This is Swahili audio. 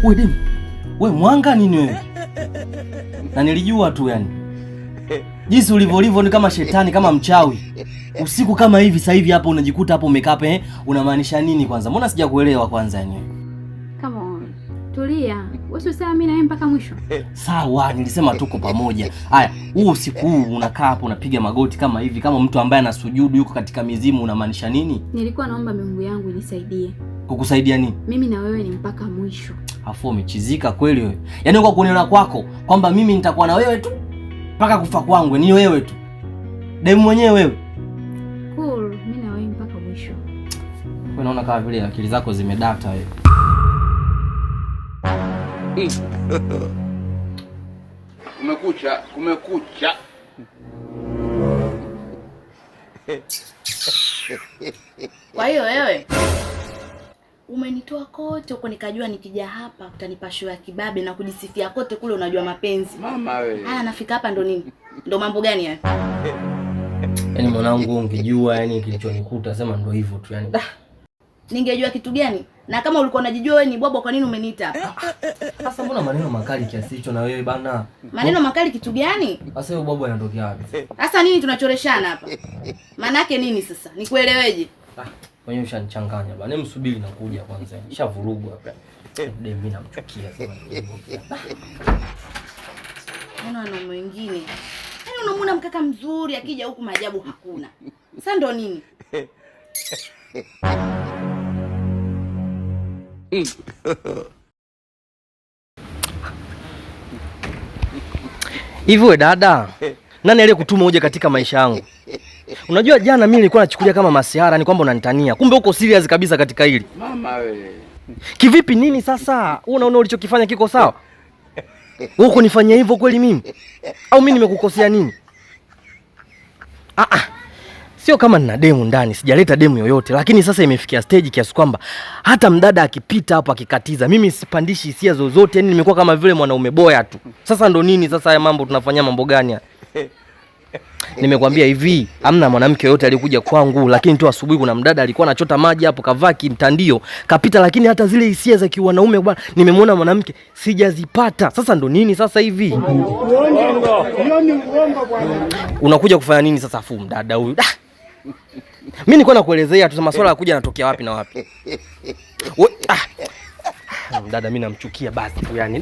Wewe demu. Wewe mwanga nini wewe? Na nilijua tu yani. Jinsi ulivyo ni kama shetani, kama mchawi. Usiku kama hivi sasa hivi hapo unajikuta hapo umekaa hapa unamaanisha nini kwanza? Mbona sijakuelewa kwanza yani? Come on. Tulia. Wewe usisema mimi na wewe mpaka mwisho. Sawa, nilisema tuko pamoja. Haya, huu usiku huu unakaa hapo unapiga magoti kama hivi kama mtu ambaye anasujudu yuko katika mizimu, unamaanisha nini? Nilikuwa naomba Mungu yangu inisaidie. Kukusaidia nini? Mimi na wewe ni mpaka mwisho. Afu umechizika kweli wewe. Yaani kwa kuniona kwako kwamba mimi nitakuwa na wewe tu mpaka kufa kwangu, ni wewe tu. Demu mwenyewe wewe. Cool, mimi na wewe mpaka mwisho. Wewe unaona kama vile akili zako zimedata wewe. Kumekucha. Kwa hiyo wewe umenitoa kote huko nikajua nikija hapa utanipa show ya kibabe na kujisifia kote kule unajua mapenzi. Mama wewe. Haya nafika hapa ndo nini? Ndo mambo gani haya? Yaani mwanangu ungejua yani kilichonikuta sema ndo hivyo tu yani. Ningejua kitu gani? Na kama ulikuwa unajijua wewe ni bwabwa kwa nini umeniita hapa? Sasa mbona maneno makali kiasi hicho na wewe bana? Maneno makali kitu gani? Sasa hiyo bwabwa inatokea wapi? Sasa nini tunachoreshana hapa? Maana yake nini sasa? Nikueleweje? Wewe ushanichanganya bana. Msubiri na kuja kwanza. Nishavurugwa hapa. Ndio mimi namchukia sana. Ana mwingine. Yaani unamwona mkaka mzuri akija huku maajabu hakuna. Sasa ndo nini? Hivi wewe dada, nani aliyekutuma uje katika maisha yangu? Unajua jana mimi nilikuwa nachukulia kama masiara, ni kwamba unanitania. Kumbe uko serious kabisa katika hili. Mama wewe. Kivipi nini sasa? Wewe unaona ulichokifanya kiko sawa? Wewe kunifanyia hivyo kweli mimi? Au mimi nimekukosea nini? Sio kama nina demu ndani, sijaleta demu yoyote, lakini sasa imefikia stage kiasi kwamba hata mdada akipita hapo akikatiza, mimi sipandishi hisia zozote, yani nimekuwa kama vile mwanaume boya tu. Sasa ndo nini sasa haya mambo tunafanya mambo gani haya? Nimekwambia hivi, hamna mwanamke yoyote alikuja kwangu, lakini tu asubuhi kuna mdada alikuwa anachota maji hapo kavaa kimtandio, kapita, lakini hata zile hisia za kiwanaume bwana, nimemwona mwanamke sijazipata. Sasa ndo nini sasa hivi? Unakuja kufanya nini sasa afu mdada huyu? Mimi nilikuwa nakuelezea tu masuala ya kuja yanatokea wapi na wapi. Dada mimi namchukia basi tu yani.